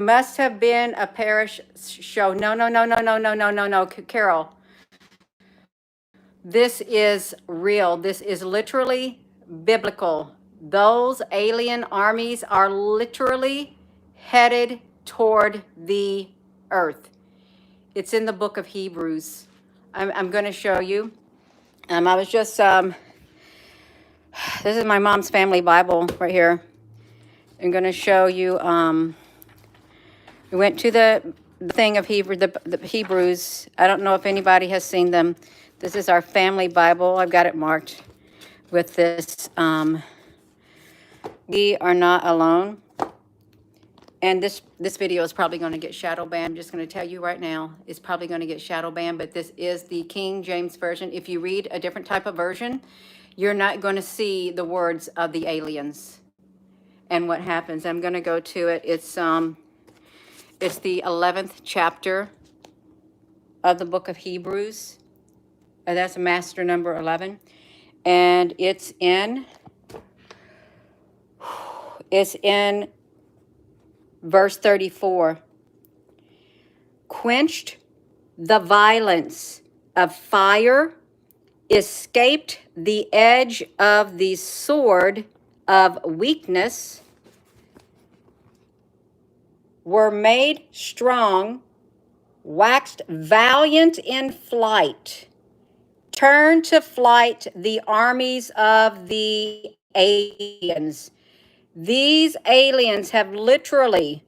must have been a parish show. No, no, no, no, no, no, no, no, no, Carol. This is real. This is literally biblical. Those alien armies are literally headed toward the earth. It's in the book of Hebrews. I'm going to show you. I was just, this is my mom's family Bible right here. I'm going to show you, we went to the thing of the Hebrews. I don't know if anybody has seen them. This is our family Bible. I've got it marked with this. We are not alone. And this video is probably going to get shadow banned. I'm just going to tell you right now, it's probably going to get shadow banned, but this is the King James Version. If you read a different type of version, you're not going to see the words of the aliens and what happens. I'm going to go to it. It's the 11th chapter of the book of Hebrews. That's master number 11. And it's in verse 34. Quenched the violence of fire, escaped the edge of the sword of weakness, were made strong, waxed valiant in flight, turned to flight the armies of the aliens. These aliens have literally,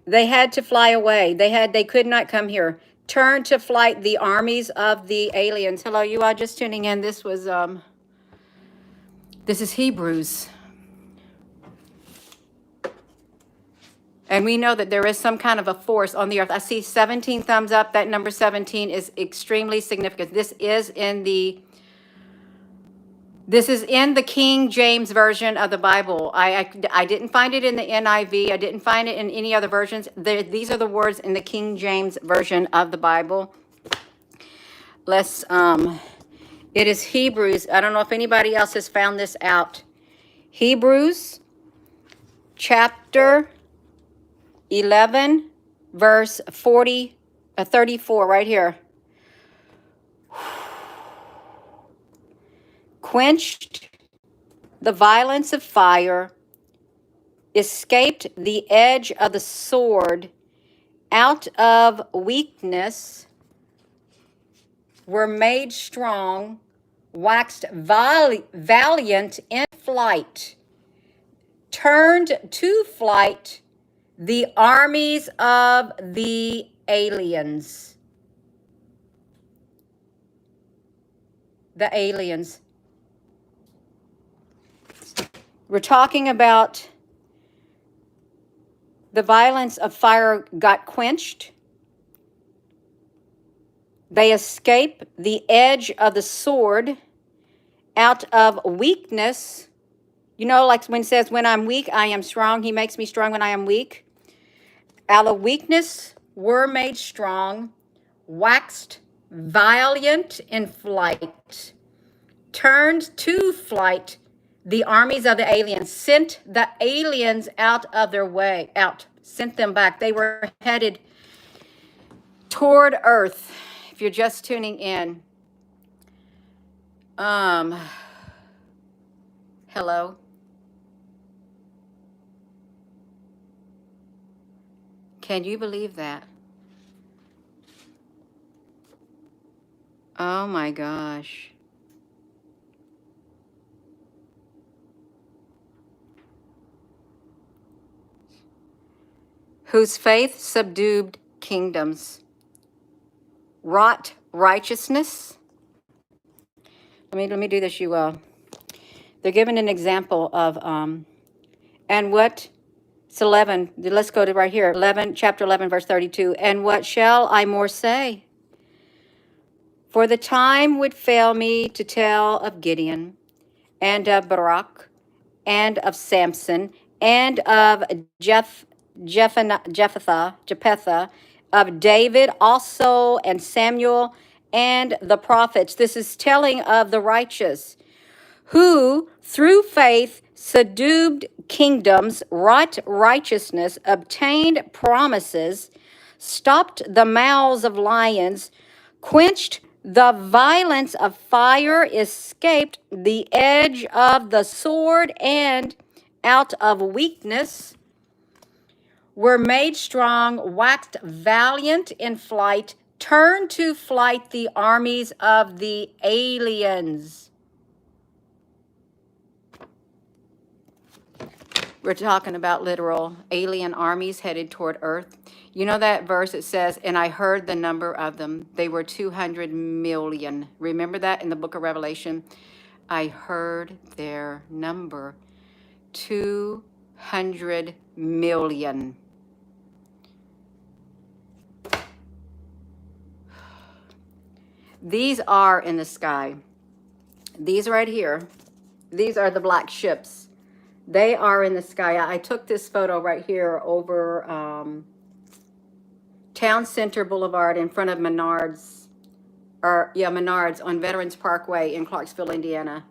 they had to fly away. They could not come here. Turn to flight the armies of the aliens. Hello, you are just tuning in. This is Hebrews. And we know that there is some kind of a force on the earth. I see 17 thumbs up. That number 17 is extremely significant. This is in the King James Version of the Bible. I didn't find it in the NIV. I didn't find it in any other versions. These are the words in the King James Version of the Bible. It is Hebrews. I don't know if anybody else has found this out. Hebrews chapter 11, verse 34, right here. Quenched the violence of fire, escaped the edge of the sword, out of weakness, were made strong, waxed valiant in flight, turned to flight the armies of the aliens. The aliens. We're talking about the violence of fire got quenched. They escape the edge of the sword out of weakness. You know, like when it says, when I'm weak, I am strong. He makes me strong when I am weak. Out of weakness were made strong, waxed valiant in flight, turned to flight the armies of the aliens, sent the aliens out of their way, sent them back. They were headed toward Earth. If you're just tuning in, hello. Can you believe that? Oh my gosh. Whose faith subdued kingdoms, wrought righteousness. Let me do this, you will. They're given an example of, and what, it's 11, let's go to right here, chapter 11, verse 32. And what shall I more say? For the time would fail me to tell of Gideon, and of Barak, and of Samson, and of Jephthah, of David also, and Samuel, and the prophets. This is telling of the righteous, who through faith subdued kingdoms, wrought righteousness, obtained promises, stopped the mouths of lions, quenched the violence of fire, escaped the edge of the sword, and out of weakness were made strong, waxed valiant in flight, turned to flight the armies of the aliens. We're talking about literal alien armies headed toward Earth. You know that verse, it says, and I heard the number of them. They were 200 million. Remember that in the book of Revelation? I heard their number, 200 million. These are in the sky. These right here, these are the black ships. They are in the sky. I took this photo right here over Town Center Boulevard in front of Menards, Menards on Veterans Parkway in Clarksville, Indiana.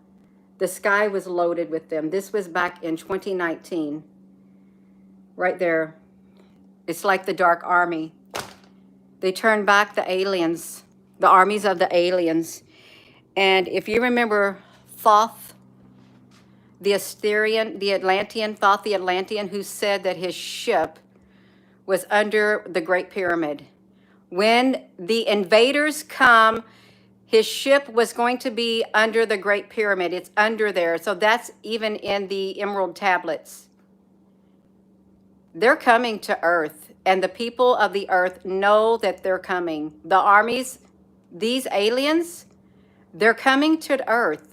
The sky was loaded with them. This was back in 2019. Right there. It's like the Dark Army. They turned back the aliens, the armies of the aliens. And if you remember Thoth, the Atlantean, who said that his ship was under the Great Pyramid. When the invaders come, his ship was going to be under the Great Pyramid. It's under there. So that's even in the Emerald Tablets. They're coming to Earth, and the people of the Earth know that they're coming. The armies, these aliens, they're coming to Earth.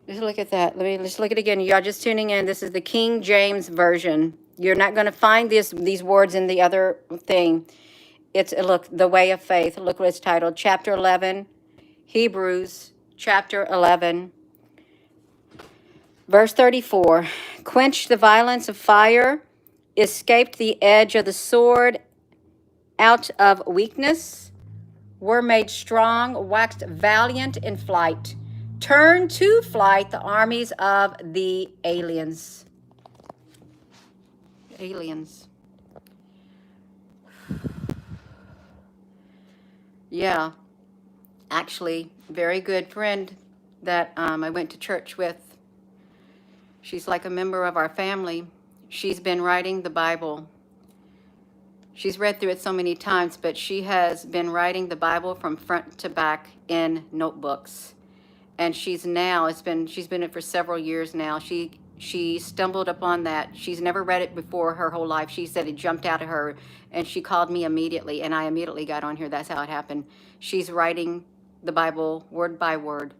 Just look at that. Let's look at it again. Y'all just tuning in. This is the King James Version. You're not going to find these words in the other thing. It's, look, the way of faith. Look what it's titled. Chapter 11, Hebrews, chapter 11, verse 34. Quenched the violence of fire, escaped the edge of the sword, out of weakness, were made strong, waxed valiant in flight, turned to flight the armies of the aliens. Aliens. Yeah, actually, very good friend that I went to church with. She's like a member of our family. She's been writing the Bible. She's read through it so many times, but she has been writing the Bible from front to back in notebooks. And she's been it for several years now. She stumbled upon that. She's never read it before her whole life. She said it jumped out at her, and she called me immediately, and I immediately got on here. That's how it happened. She's writing the Bible word by word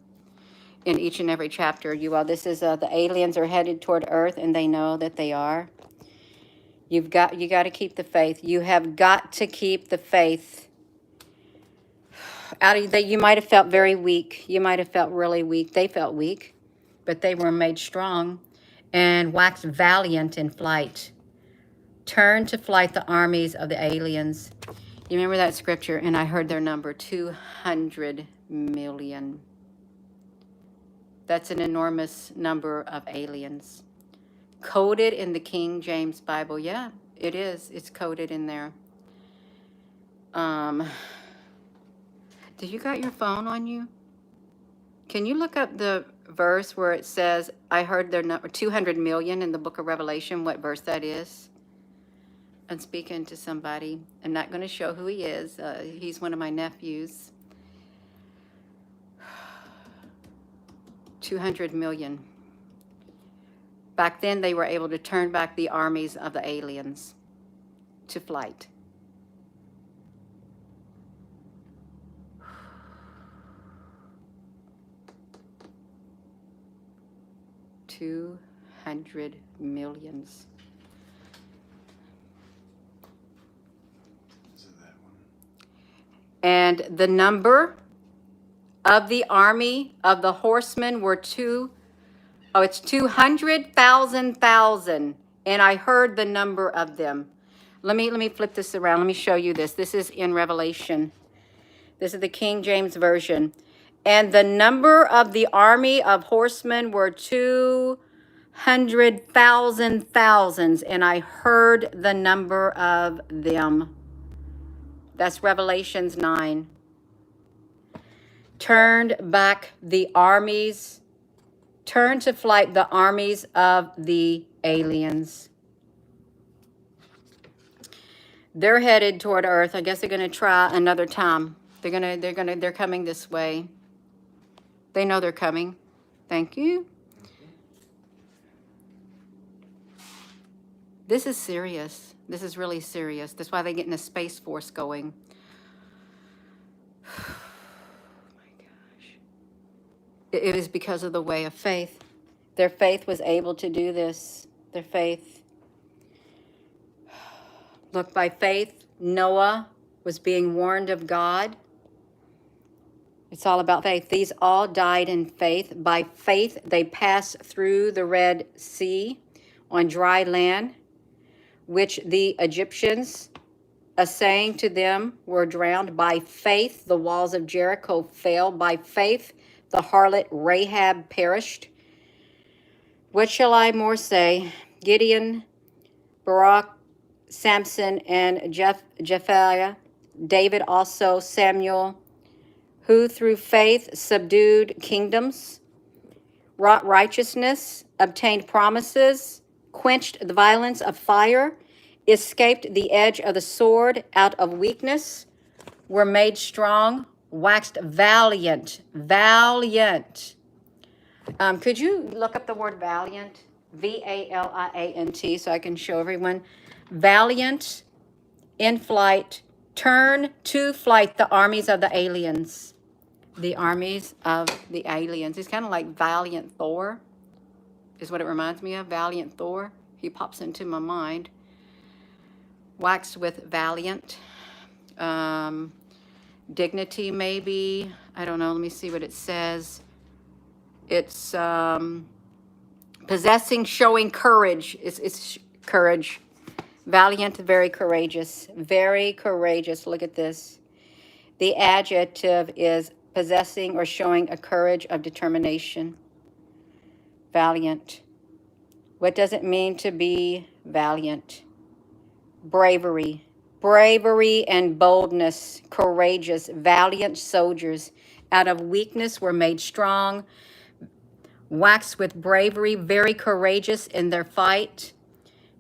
in each and every chapter. You all, this is the aliens are headed toward Earth, and they know that they are. You got to keep the faith. You have got to keep the faith. Out of that, you might have felt very weak. You might have felt really weak. They felt weak, but they were made strong and waxed valiant in flight. Turned to flight the armies of the aliens. You remember that scripture? And I heard their number, 200 million. That's an enormous number of aliens. Coded in the King James Bible. Yeah, it is. It's coded in there. Do you got your phone on you? Can you look up the verse where it says, I heard their number, 200 million in the book of Revelation, what verse that is? I'm speaking to somebody. I'm not going to show who he is. He's one of my nephews. 200 million. Back then, they were able to turn back the armies of the aliens to flight. $200 million. Is it that one? And the number of the army of the horsemen were it's 200,000. And I heard the number of them. Let me flip this around. Let me show you this. This is in Revelation. This is the King James Version. And the number of the army of horsemen were 200,000 thousands, and I heard the number of them. That's Revelations 9. Turned back the armies, turned to flight the armies of the aliens. They're headed toward Earth. I guess they're going to try another time. They're coming this way. They know they're coming. Thank you. This is serious. This is really serious. That's why they're getting a space force going. Oh my gosh. It is because of the way of faith. Their faith was able to do this. Their faith. Look, by faith, Noah was being warned of God. It's all about faith. These all died in faith. By faith, they passed through the Red Sea on dry land, which the Egyptians, assaying to them, were drowned. By faith, the walls of Jericho fell. By faith, the harlot Rahab perished. What shall I more say? Gideon, Barak, Samson, and Jephthah, David also, Samuel, who through faith subdued kingdoms, wrought righteousness, obtained promises, quenched the violence of fire, escaped the edge of the sword, out of weakness, were made strong, waxed valiant. Valiant. Could you look up the word valiant? V-A-L-I-A-N-T, so I can show everyone. Valiant, in flight, turn to flight the armies of the aliens. The armies of the aliens. It's kind of like Valiant Thor, is what it reminds me of. Valiant Thor. He pops into my mind. Waxed with valiant. Dignity, maybe. I don't know. Let me see what it says. It's possessing, showing courage. It's courage. Valiant, very courageous. Very courageous. Look at this. The adjective is possessing or showing a courage of determination. Valiant. What does it mean to be valiant? Bravery. Bravery and boldness. Courageous. Valiant soldiers. Out of weakness were made strong. Waxed with bravery. Very courageous in their fight.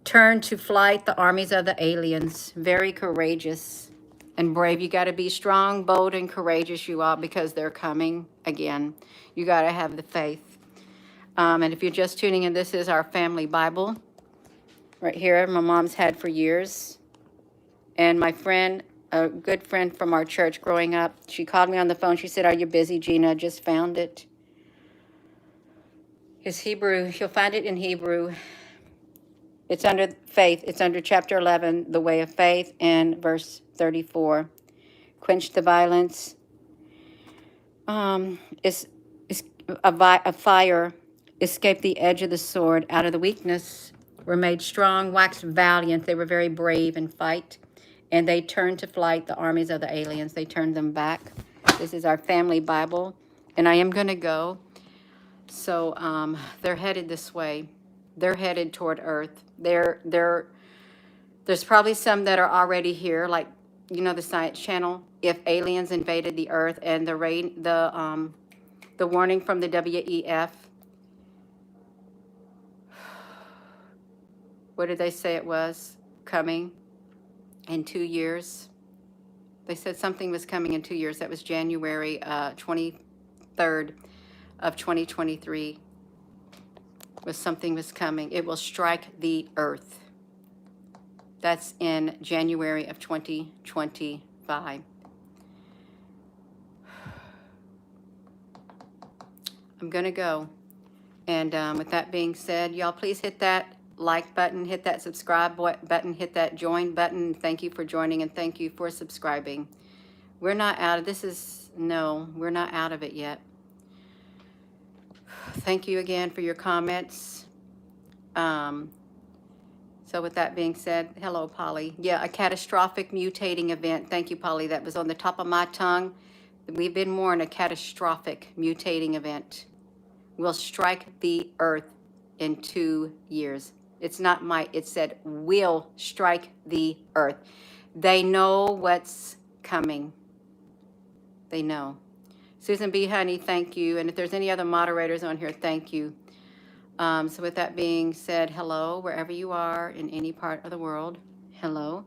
Turned to flight the armies of the aliens. Very courageous and brave. You got to be strong, bold, and courageous, you all, because they're coming again. You got to have the faith. And if you're just tuning in, this is our family Bible right here. My mom's had for years. And my friend, a good friend from our church growing up, she called me on the phone. She said, "Are you busy, Gina? I just found it." It's Hebrew. You'll find it in Hebrew. It's under faith. It's under chapter 11, the way of faith, and verse 34. Quench the violence. Is a fire. Escape the edge of the sword. Out of the weakness were made strong, waxed valiant. They were very brave in fight. And they turned to flight the armies of the aliens. They turned them back. This is our family Bible. And I am going to go. So they're headed this way. They're headed toward Earth. There's probably some that are already here, like, you know, the Science Channel. If aliens invaded the Earth, and the warning from the WEF. What did they say it was coming in 2 years? They said something was coming in 2 years. That was January 23rd of 2023. Something was coming. It will strike the earth. That's in January of 2025. I'm going to go. And with that being said, y'all please hit that like button, hit that subscribe button, hit that join button. Thank you for joining and thank you for subscribing. We're not out of this. We're not out of it yet. Thank you again for your comments. So with that being said, hello, Polly. Yeah, a catastrophic mutating event. Thank you, Polly. That was on the top of my tongue. We've been warned a catastrophic mutating event will strike the earth in 2 years. It's not might, it said will strike the earth. They know what's coming. They know. Susan B. Honey, thank you. And if there's any other moderators on here, thank you. So with that being said, hello, wherever you are in any part of the world. Hello.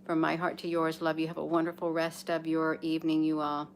From my heart to yours, love you. Have a wonderful rest of your evening, you all.